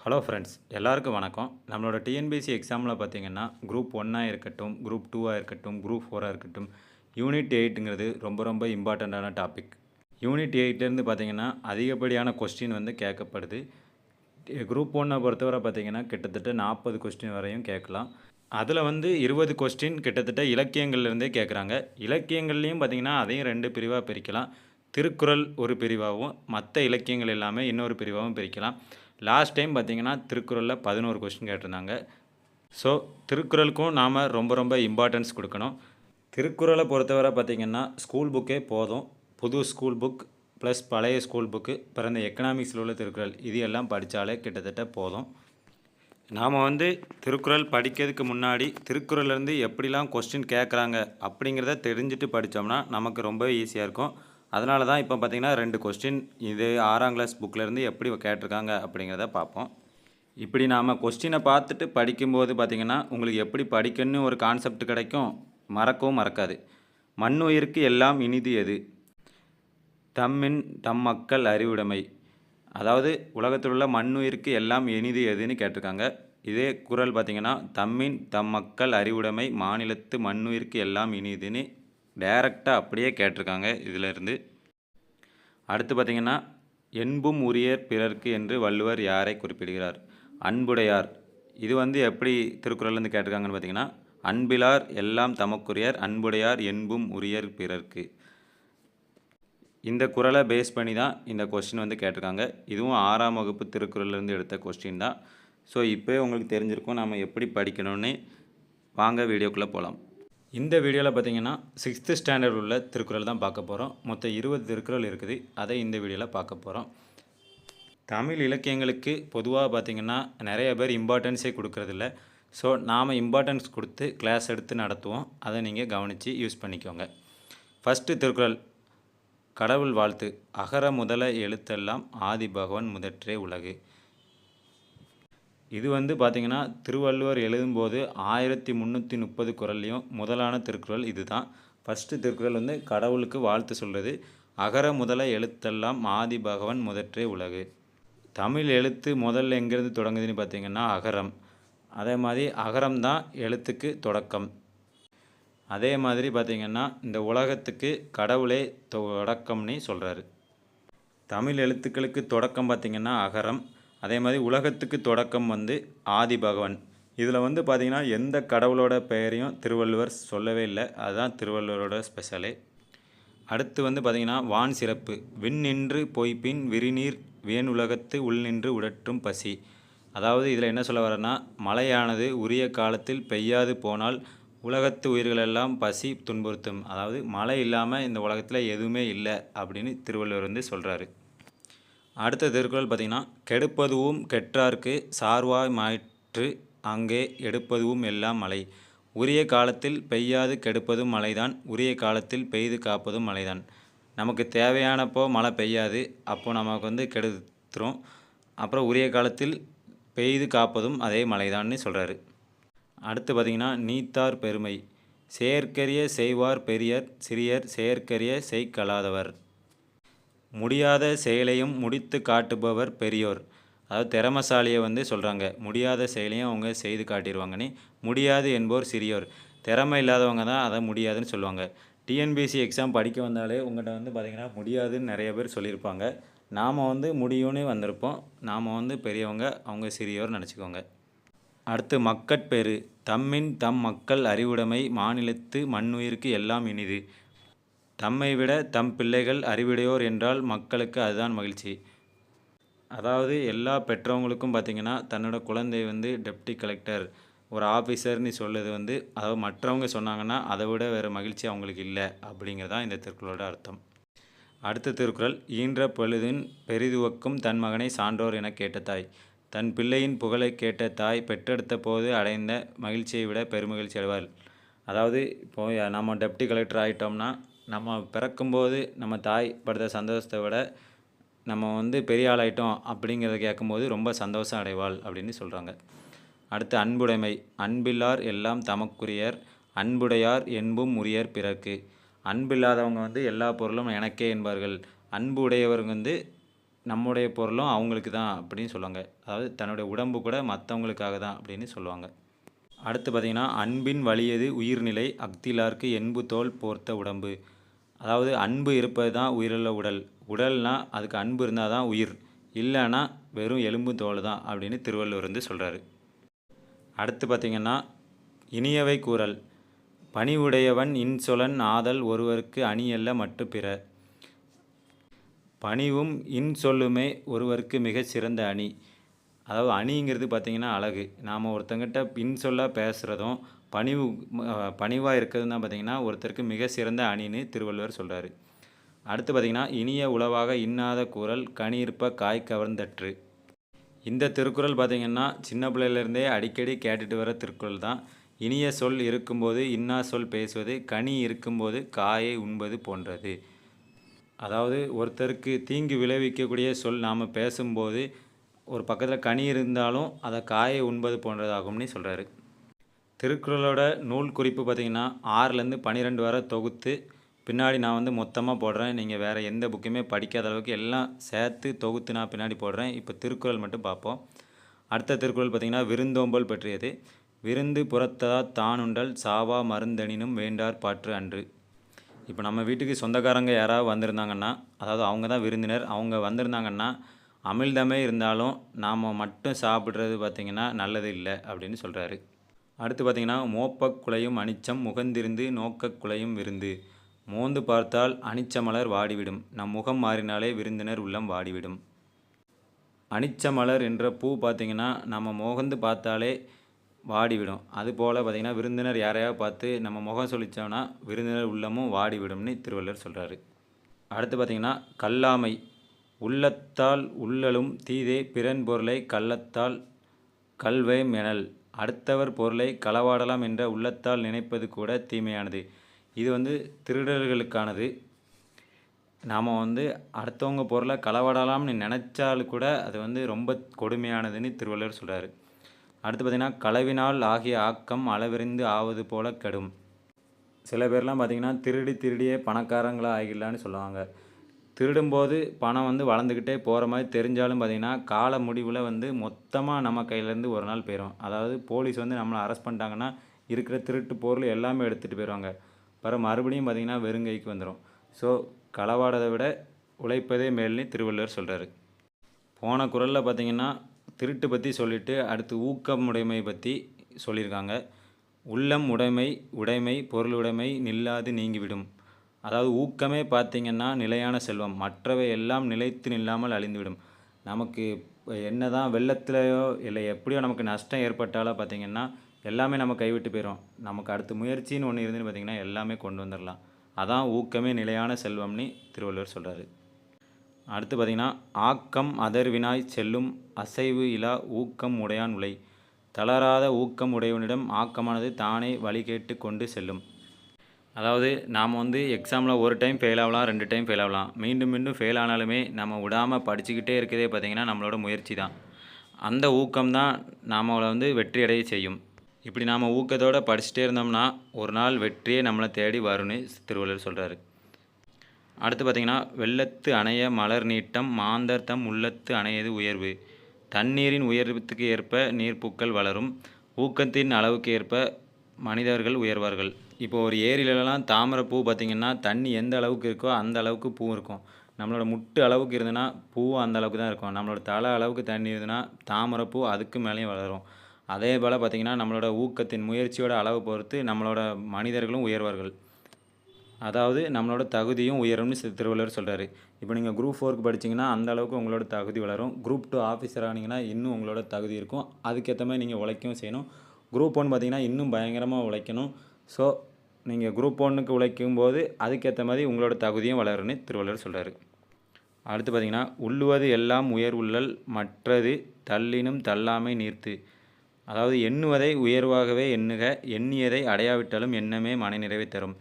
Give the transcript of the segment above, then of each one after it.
Hello friends, எல்லாருக்கும் வணக்கம். நம்மளோட டிஎன்பிஎஸ்சி எக்ஸாமில் பார்த்தீங்கன்னா, குரூப் 1 இருக்கட்டும், குரூப் 2 இருக்கட்டும், குரூப் 4 இருக்கட்டும், யூனிட் 8ங்கிறது ரொம்ப ரொம்ப இம்பார்ட்டண்ட்டான டாபிக். யூனிட் 8லேருந்து பார்த்தீங்கன்னா, அதிகப்படியான கொஸ்டின் வந்து கேட்கப்படுது. குரூப் 1 பொறுத்தவரை பார்த்தீங்கன்னா, கிட்டத்தட்ட 40 கொஸ்டின் வரையும் கேட்கலாம். அதில் வந்து 20 கொஸ்டின் கிட்டத்தட்ட இலக்கியங்கள்லேருந்தே கேட்குறாங்க. இலக்கியங்கள்லேயும் பார்த்தீங்கன்னா, அதையும் 2 பிரிவாக பிரிக்கலாம். திருக்குறள் ஒரு பிரிவாகவும், மற்ற இலக்கியங்கள் எல்லாமே இன்னொரு பிரிவாகவும் பிரிக்கலாம். லாஸ்ட் டைம் பார்த்தீங்கன்னா, திருக்குறளில் 11 கொஸ்டின் கேட்டிருந்தாங்க. ஸோ திருக்குறளுக்கும் நாம் ரொம்ப ரொம்ப இம்பார்ட்டன்ஸ் கொடுக்கணும். திருக்குறளை பொறுத்தவரை பார்த்திங்கன்னா, ஸ்கூல் புக்கே போதும். புது ஸ்கூல் புக் ப்ளஸ் பழைய ஸ்கூல் புக்கு, பிறந்த எக்கனாமிக்ஸில் உள்ள திருக்குறள் இது எல்லாம் படித்தாலே கிட்டத்தட்ட போதும். நாம் வந்து திருக்குறள் படிக்கிறதுக்கு முன்னாடி திருக்குறள்லேருந்து எப்படிலாம் கொஸ்டின் கேட்குறாங்க அப்படிங்கிறத தெரிஞ்சுட்டு படித்தோம்னா நமக்கு ரொம்ப ஈஸியாக இருக்கும். அதனால தான் இப்போ பார்த்திங்கன்னா 2 கொஸ்டின் இது 6ஆம் கிளாஸ் புக்கிலேருந்து எப்படி கேட்டிருக்காங்க அப்படிங்கிறத பார்ப்போம். இப்படி நாம் கொஸ்டினை பார்த்துட்டு படிக்கும்போது பார்த்திங்கன்னா உங்களுக்கு எப்படி படிக்கணும்னு ஒரு கான்செப்ட் கிடைக்கும், மறக்கவும் மறக்காது. மண்ணுயிருக்கு எல்லாம் இனிது எது? தம்மின் தம் மக்கள் அறிவுடைமை. அதாவது உலகத்தில் உள்ள மண்ணுயிருக்கு எல்லாம் இனிது எதுன்னு கேட்டிருக்காங்க. இதே குறள் பார்த்திங்கன்னா, தம்மின் தம் மக்கள் அறிவுடைமை மாநிலத்து மண்ணுயிருக்கு எல்லாம் இனிதுன்னு டைரெக்டாக அப்படியே கேட்டிருக்காங்க இதிலேருந்து. அடுத்து பார்த்திங்கன்னா, என்பும் உரியர் பிறர்க்கு என்று வள்ளுவர் யாரை குறிப்பிடுகிறார்? அன்புடையார். இது வந்து எப்படி திருக்குறள்லேருந்து கேட்டிருக்காங்கன்னு பார்த்திங்கன்னா, அன்பிலார் எல்லாம் தமக்குரியர் அன்புடையார் என்பும் உரியர் பிறர்க்கு. இந்த குறளை பேஸ் பண்ணி தான் இந்த கொஸ்டின் வந்து கேட்டிருக்காங்க. இதுவும் 6ஆம் வகுப்பு திருக்குறள்லேருந்து எடுத்த கொஸ்டின் தான். ஸோ இப்போயே உங்களுக்கு தெரிஞ்சிருக்கும் நம்ம எப்படி படிக்கணும்னு. வாங்க வீடியோக்குள்ளே போகலாம். இந்த வீடியோவில் பார்த்தீங்கன்னா 6th ஸ்டாண்டர்ட் உள்ள திருக்குறள் தான் பார்க்க போகிறோம். மொத்தம் 20 திருக்குறள் இருக்குது, அதை இந்த வீடியோவில் பார்க்க போகிறோம். தமிழ் இலக்கியங்களுக்கு பொதுவாக பார்த்திங்கன்னா நிறைய பேர் இம்பார்ட்டன்ஸே கொடுக்குறதில்ல. ஸோ நாம் இம்பார்ட்டன்ஸ் கொடுத்து கிளாஸ் எடுத்து நடத்துவோம். அதை நீங்கள் கவனித்து யூஸ் பண்ணிக்கோங்க. ஃபஸ்ட்டு திருக்குறள், கடவுள் வாழ்த்து. அகர முதல எழுத்தெல்லாம் ஆதி பகவன் முதற்றே உலகு. இது வந்து பார்த்திங்கன்னா திருவள்ளுவர் எழுதும்போது 1330 குறள்லையும் முதலான திருக்குறள் இது தான். ஃபஸ்ட்டு திருக்குறள் வந்து கடவுளுக்கு வாழ்த்து சொல்கிறது. அகர முதல எழுத்தெல்லாம் ஆதி பகவன் முதற்றே உலகு. தமிழ் எழுத்து முதல்ல எங்கேருந்து தொடங்குதுன்னு பார்த்திங்கன்னா அகரம். அதே மாதிரி அகரம் தான் எழுத்துக்கு தொடக்கம். அதே மாதிரி பார்த்திங்கன்னா இந்த உலகத்துக்கு கடவுளே தொடக்கம்னு சொல்கிறாரு. தமிழ் எழுத்துக்களுக்கு தொடக்கம் பார்த்திங்கன்னா அகரம். அதே மாதிரி உலகத்துக்கு தொடக்கம் வந்து ஆதி பகவன். இதில் வந்து பார்த்திங்கன்னா எந்த கடவுளோட பெயரையும் திருவள்ளுவர் சொல்லவே இல்லை. அதுதான் திருவள்ளுவரோட ஸ்பெஷலே. அடுத்து வந்து பார்த்திங்கன்னா வான் சிறப்பு. விண் நின்று பொய்ப்பின் விரிநீர் வேணுலகத்து உள் நின்று உடற்றும் பசி. அதாவது இதில் என்ன சொல்ல வரேன்னா, மழையானது உரிய காலத்தில் பெய்யாது போனால் உலகத்து உயிர்களெல்லாம் பசி துன்புறுத்தும். அதாவது மழை இல்லாமல் இந்த உலகத்தில் எதுவுமே இல்லை அப்படின்னு திருவள்ளுவர் வந்து சொல்கிறாரு. அடுத்த திருக்குறள் பார்த்திங்கன்னா, கெடுப்பதுவும் கெட்டார்க்கு சார்வாய் மாற்று அங்கே எடுப்பதுவும் எல்லாம் மழை. உரிய காலத்தில் பெய்யாது கெடுப்பதும் மழைதான், உரிய காலத்தில் பெய்து காப்பதும் மழைதான். நமக்கு தேவையானப்போ மழை பெய்யாது, அப்போது நமக்கு வந்து கெடுத்துரும். அப்புறம் உரிய காலத்தில் பெய்து காப்பதும் அதே மழைதான்னு சொல்கிறாரு. அடுத்து பார்த்திங்கன்னா, நீத்தார் பெருமை. செயற்கரிய செய்வார் பெரியர் சிறியர் செயற்கரிய செய்கலாதவர். முடியாத செயலையும் முடித்து காட்டுபவர் பெரியோர். அதாவது திறமசாலியை வந்து சொல்கிறாங்க. முடியாத செயலையும் அவங்க செய்து காட்டிடுவாங்கன்னு. முடியாது என்போர் சிறியோர். திறமை இல்லாதவங்க தான் அதை முடியாதுன்னு சொல்லுவாங்க. டிஎன்பிஎஸ்சி எக்ஸாம் படிக்க வந்தாலே உங்கள்கிட்ட வந்து பார்த்திங்கன்னா முடியாதுன்னு நிறைய பேர் சொல்லியிருப்பாங்க. நாம் வந்து முடியும்னு வந்திருப்போம். நாம் வந்து பெரியவங்க, அவங்க சிறியோர் நினச்சிக்கோங்க. அடுத்து மக்கட்பேறு. தம்மின் தம் மக்கள் அறிவுடைமை மாநிலத்து மண்ணுயிருக்கு எல்லாம் இனிது. தம்மை விட தம் பிள்ளைகள் அறிவுடையோர் என்றால் மக்களுக்கு அதுதான் மகிழ்ச்சி. அதாவது எல்லா பெற்றவங்களுக்கும் பார்த்திங்கன்னா தன்னோட குழந்தை வந்து டெப்டி கலெக்டர், ஒரு ஆஃபீஸர்னு சொல்லுது வந்து, அதாவது மற்றவங்க சொன்னாங்கன்னா அதை விட வேறு மகிழ்ச்சி அவங்களுக்கு இல்லை அப்படிங்கிறதான் இந்த திருக்குறளோட அர்த்தம். அடுத்த திருக்குறள், ஈன்ற பொழுதின் பெரிதுவக்கும் தன் மகனை சான்றோர் என கேட்ட தாய். தன் பிள்ளையின் புகழை கேட்ட தாய் பெற்றெடுத்த போது அடைந்த மகிழ்ச்சியை விட பெருமகிழ்ச்சி அடைவாள். அதாவது இப்போது நம்ம டெப்டி கலெக்டர் ஆகிட்டோம்னா நம்ம பிறக்கும்போது நம்ம தாய் படுத்த சந்தோஷத்தை விட நம்ம வந்து பெரிய ஆளாயிட்டோம் அப்படிங்கிறத கேட்கும்போது ரொம்ப சந்தோஷம் அடைவாள் அப்படின்னு சொல்கிறாங்க. அடுத்து அன்புடைமை. அன்பில்லார் எல்லாம் தமக்குரியர் அன்புடையார் என்பும் உரியர் பிறர்க்கு. அன்பில்லாதவங்க வந்து எல்லா பொருளும் எனக்கே என்பார்கள். அன்பு உடையவங்க வந்து நம்முடைய பொருளும் அவங்களுக்கு தான் அப்படின்னு சொல்லுவாங்க. அதாவது தன்னுடைய உடம்பு கூட மற்றவங்களுக்காக தான் அப்படின்னு சொல்லுவாங்க. அடுத்து பார்த்திங்கன்னா, அன்பின் வலியது உயிர்நிலை அஃதிலார்க்கு என்பு தோல் போர்த்த உடம்பு. அதாவது அன்பு இருப்பது தான் உயிருள்ள உடல். உடல்னால் அதுக்கு அன்பு இருந்தால் தான் உயிர், இல்லைன்னா வெறும் எலும்பு தோல் தான் அப்படின்னு திருவள்ளுவர் வந்து சொல்கிறாரு. அடுத்து பார்த்திங்கன்னா, இனியவை கூறல். பணிவுடையவன் இன்சொலன் ஆதல் ஒருவருக்கு அணியல்ல மற்ற பிற. பணிவும் இன்சொல்லுமே ஒருவருக்கு மிகச் சிறந்த அணி. அதாவது அணிங்கிறது பார்த்திங்கன்னா அழகு. நாம் ஒருத்தங்கிட்ட இன்சொல்லாக பேசுகிறதும் பணிவாக இருக்கிறதும் தான் பார்த்திங்கன்னா ஒருத்தருக்கு மிக சிறந்த அணின்னு திருவள்ளுவர் சொல்கிறாரு. அடுத்து பார்த்திங்கன்னா, இனிய உளவாக இன்னாத கூறல் கனியிருப்ப காய் கவர்ந்தற்று. இந்த திருக்குறள் பார்த்திங்கன்னா சின்ன பிள்ளையிலேருந்தே அடிக்கடி கேட்டுட்டு வர திருக்குறள் தான். இனிய சொல் இருக்கும்போது இன்னா சொல் பேசுவது, கனி இருக்கும்போது காயை உண்பது போன்றது. அதாவது ஒருத்தருக்கு தீங்கு விளைவிக்கக்கூடிய சொல் நாம் பேசும்போது ஒரு பக்கத்தில் கனி இருந்தாலும் அதை காயை உண்பது போன்றதாகும்னு சொல்கிறாரு. திருக்குறளோட நூல் குறிப்பு பார்த்திங்கன்னா 6லேருந்து 12 வரை தொகுத்து பின்னாடி நான் வந்து மொத்தமாக போடுறேன். நீங்கள் வேறு எந்த புக்குமே படிக்காத அளவுக்கு எல்லாம் சேர்த்து தொகுத்து நான் பின்னாடி போடுறேன். இப்போ திருக்குறள் மட்டும் பார்ப்போம். அடுத்த திருக்குறள் பார்த்திங்கன்னா, விருந்தோம்பல் பற்றியது. விருந்து புறத்ததா தானுண்டல் சாவா மருந்தனினும் வேண்டார் பாற்று அன்று. இப்போ நம்ம வீட்டுக்கு சொந்தக்காரங்க யாராவது வந்திருந்தாங்கன்னா, அதாவது அவங்க தான் விருந்தினர், அவங்க வந்திருந்தாங்கன்னா அமிழ்தமே இருந்தாலும் நாம் மட்டும் சாப்பிட்றது பார்த்திங்கன்னா நல்லது இல்லை அப்படின்னு சொல்கிறாரு. அடுத்து பார்த்திங்கன்னா, மோப்பக் குலையும் அனிச்சம் முகந்திருந்து நோக்கக் குலையும் விருந்து. மோந்து பார்த்தால் அனிச்சமலர் வாடிவிடும், நம் முகம் மாறினாலே விருந்தினர் உள்ளம் வாடிவிடும். அனிச்சமலர் என்ற பூ பார்த்திங்கன்னா நம்ம முகந்து பார்த்தாலே வாடிவிடும். அதுபோல் பார்த்திங்கன்னா விருந்தினர் யாரையாவது பார்த்து நம்ம முகம் சொல்லித்தோம்னா விருந்தினர் உள்ளமும் வாடிவிடும்னு திருவள்ளுவர் சொல்கிறாரு. அடுத்து பார்த்திங்கன்னா, கல்லாமை. உள்ளத்தால் உள்ளலும் தீதே பிறன் பொருளை கள்ளத்தால் கல்வேம் எனல். அடுத்தவர் பொருளை களவாடலாம் என்ற உள்ளத்தால் நினைப்பது கூட தீமையானது. இது வந்து திருடர்களுக்கானது. நாம் வந்து அடுத்தவங்க பொருளை களவாடலாம்னு நினச்சாலும் கூட அது வந்து ரொம்ப கொடுமையானதுன்னு திருவள்ளுவர் சொல்கிறாரு. அடுத்து பார்த்திங்கன்னா, களவினால் ஆகிய ஆக்கம் அளவிருந்து ஆவது போல கெடும். சில பேர்லாம் பார்த்திங்கன்னா திருடியே பணக்காரங்களாக ஆகிடலான்னு சொல்லுவாங்க. திருடும்போது பணம் வந்து வளர்ந்துக்கிட்டே போகிற மாதிரி தெரிஞ்சாலும் பார்த்திங்கன்னா கால முடிவில் வந்து மொத்தமாக நம்ம கையிலேருந்து ஒரு நாள் போயிடும். அதாவது போலீஸ் வந்து நம்மளை அரெஸ்ட் பண்ணிட்டாங்கன்னா இருக்கிற திருட்டு பொருள் எல்லாமே எடுத்துகிட்டு போயிடுவாங்க. அப்புறம் மறுபடியும் பார்த்திங்கன்னா வெறுங்கைக்கு வந்துடும். ஸோ களவாடதை விட உழைப்பதே மேல்னு திருவள்ளுவர் சொல்கிறாரு. போன குறளில் பார்த்திங்கன்னா திருட்டு பற்றி சொல்லிவிட்டு அடுத்து ஊக்கமுடைமை பற்றி சொல்லியிருக்காங்க. உள்ளம் உடைமை பொருளுடைமை நில்லாது நீங்கிவிடும். அதாவது ஊக்கமே பார்த்திங்கன்னா நிலையான செல்வம், மற்றவை எல்லாம் நிலைத்து நில்லாமல் அழிந்துவிடும். நமக்கு என்ன தான் வெள்ளத்துலையோ இல்லை எப்படியோ நமக்கு நஷ்டம் ஏற்பட்டாலோ பார்த்திங்கன்னா எல்லாமே நம்ம கைவிட்டு போயிடும். நமக்கு அடுத்து முயற்சின்னு ஒன்று இருந்துன்னு பார்த்திங்கன்னா எல்லாமே கொண்டு வந்துடலாம். அதான் ஊக்கமே நிலையான செல்வம்னு திருவள்ளுவர் சொல்கிறாரு. அடுத்து பார்த்திங்கன்னா, ஆக்கம் அதர்வினாய் செல்லும் அசைவு இலா ஊக்கம் உடையான் உலை. தளராத ஊக்கம் உடையவனிடம் ஆக்கமானது தானே வழிகேட்டு கொண்டு செல்லும். அதாவது நாம் வந்து எக்ஸாமில் ஒரு டைம் ஃபெயில் ஆகலாம், 2 டைம் ஃபெயில் ஆகலாம். மீண்டும் மீண்டும் ஃபெயில் ஆனாலுமே நம்ம விடாமல் படிச்சுக்கிட்டே இருக்கிறதே பார்த்திங்கன்னா நம்மளோட முயற்சி தான். அந்த ஊக்கம் தான் நம்மளை வந்து வெற்றி அடைய செய்யும். இப்படி நாம் ஊக்கத்தோடு படிச்சுட்டே இருந்தோம்னா ஒரு நாள் வெற்றியே நம்மளை தேடி வரும்னு திருவள்ளுவர் சொல்கிறாரு. அடுத்து பார்த்திங்கன்னா, வெள்ளத்து அணைய மலர் நீட்டம் மாந்தர் தம் உள்ளத்து அணையது உயர்வு. தண்ணீரின் உயர்வுக்கு ஏற்ப நீர்ப்பூக்கள் வளரும், ஊக்கத்தின் அளவுக்கு ஏற்ப மனிதர்கள் உயர்வார்கள். இப்போ ஒரு ஏரியிலலாம் தாமரைப்பூ பார்த்திங்கன்னா தண்ணி எந்த அளவுக்கு இருக்கோ அந்த அளவுக்கு பூ இருக்கும். நம்மளோட முட்டு அளவுக்கு இருந்ததுன்னா பூவும் அந்த அளவுக்கு தான் இருக்கும். நம்மளோட தலை அளவுக்கு தண்ணி இருந்ததுன்னா தாமரைப்பூ அதுக்கு மேலேயும் வளரும். அதே போல் பார்த்திங்கன்னா நம்மளோட ஊக்கத்தின் முயற்சியோட அளவு பொறுத்து நம்மளோட மனிதர்களும் உயர்வார்கள். அதாவது நம்மளோட தகுதியும் உயரும்னு திருவள்ளுவர் சொல்கிறாரு. இப்போ நீங்கள் குரூப் 4க்கு படிச்சிங்கன்னா அந்த அளவுக்கு உங்களோட தகுதி வளரும். குரூப் 2 ஆஃபீஸர் ஆனீங்கன்னா இன்னும் உங்களோட தகுதி இருக்கும். அதுக்கேற்ற மாதிரி நீங்கள் உழைக்கவும் செய்யணும். குரூப் 1 பார்த்திங்கன்னா இன்னும் பயங்கரமாக உழைக்கணும். ஸோ நீங்கள் குரூப் 1க்கு உழைக்கும்போது அதுக்கேற்ற மாதிரி உங்களோட தகுதியும் வளரும்னு திருவள்ளுவர் சொல்கிறாரு. அடுத்து பார்த்திங்கன்னா, உள்ளுவது எல்லாம் உயர்வுள்ளல் மற்றது தள்ளினும் தள்ளாமை நீர்த்து. அதாவது எண்ணுவதை உயர்வாகவே எண்ணுக, எண்ணியதை அடையாவிட்டாலும் எண்ணமே மனநிறைவை தரும்.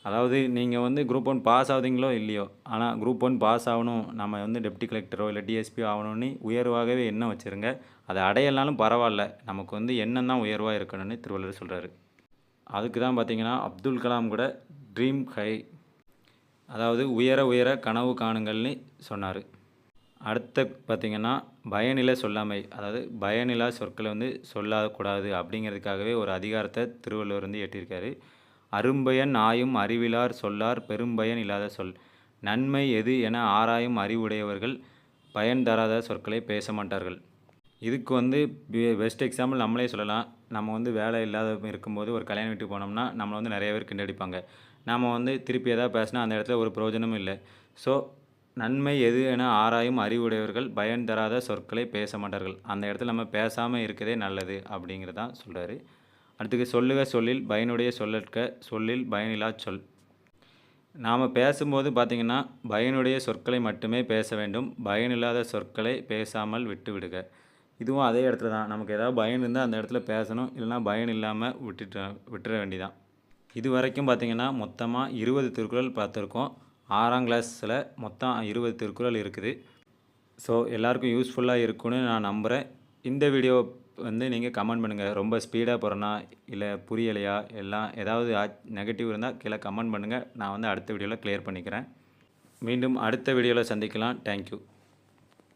அதாவது நீங்கள் வந்து குரூப் 1 பாஸ் ஆகுதுங்களோ இல்லையோ, ஆனால் குரூப் 1 பாஸ் ஆகணும், நம்ம வந்து டெப்டி கலெக்டரோ இல்லை டிஎஸ்பியோ ஆகணும்னு உயர்வாகவே எண்ணம் வச்சுருங்க. அதை அடையலாலும் பரவாயில்ல, நமக்கு வந்து எண்ணம் தான் உயர்வாக இருக்கணும்னு திருவள்ளுவர் சொல்கிறாரு. அதுக்கு தான் பார்த்திங்கன்னா அப்துல் கலாம் கூட ட்ரீம் ஹை, அதாவது உயர உயர கனவு காணுங்கள்னு சொன்னார். அடுத்த பார்த்திங்கன்னா பயனில சொல்லாமை, அதாவது பயனிலா சொற்களை வந்து சொல்லக்கூடாது அப்படிங்கிறதுக்காகவே ஒரு அதிகாரத்தை திருவள்ளுவர் வந்து இயற்றியிருக்காரு. அரும்பயன் ஆயும் அறிவிலார் சொல்லார் பெரும்பயன் இல்லாத சொல். நன்மை எது என ஆராயும் அறிவுடையவர்கள் பயன் தராத சொற்களை பேச மாட்டார்கள். இதுக்கு வந்து பெஸ்ட் எக்ஸாம்பிள் நம்மளே சொல்லலாம். நம்ம வந்து வேலை இல்லாத இருக்கும்போது ஒரு கல்யாண வீட்டுக்கு போனோம்னா நம்மளை வந்து நிறைய பேர் கிண்டடிப்பாங்க. நாம் வந்து திருப்பி எதாவது பேசினா அந்த இடத்துல ஒரு பிரயோஜனமும் இல்லை. ஸோ நன்மை எது என ஆராயும் அறிவுடையவர்கள் பயன் தராத சொற்களை பேச மாட்டார்கள். அந்த இடத்துல நம்ம பேசாமல் இருக்கதே நல்லது அப்படிங்கிறதான் சொல்கிறாரு. அடுத்தது சொல்லுக சொல்லில் பயனுடைய சொல்லற்க சொல்லில் பயனில்லா சொல். நாம் பேசும்போது பார்த்திங்கன்னா பயனுடைய சொற்களை மட்டுமே பேச வேண்டும். பயனில்லாத சொற்களை பேசாமல் விட்டு விடுக. இதுவும் அதே இடத்துல தான். நமக்கு ஏதாவது பயன் இருந்தால் அந்த இடத்துல பேசணும். இல்லைனா பயன் இல்லாமல் விட்டுற வேண்டிதான். இது வரைக்கும் பார்த்திங்கன்னா மொத்தமாக 20 திருக்குறள் பார்த்துருக்கோம். 6ஆம் கிளாஸில் மொத்தம் 20 திருக்குறள் இருக்குது. ஸோ எல்லாருக்கும் யூஸ்ஃபுல்லாக இருக்கும்னு நான் நம்புகிறேன். இந்த வீடியோ வந்து நீங்கள் கமெண்ட் பண்ணுங்கள். ரொம்ப ஸ்பீடாக போகிறேன்னா இல்லை புரியலையா, எல்லாம் ஏதாவது நெகட்டிவ் இருந்தால் கீழே கமெண்ட் பண்ணுங்கள். நான் வந்து அடுத்த வீடியோவில் கிளியர் பண்ணிக்கிறேன். மீண்டும் அடுத்த வீடியோவில் சந்திக்கலாம். தேங்க்யூ.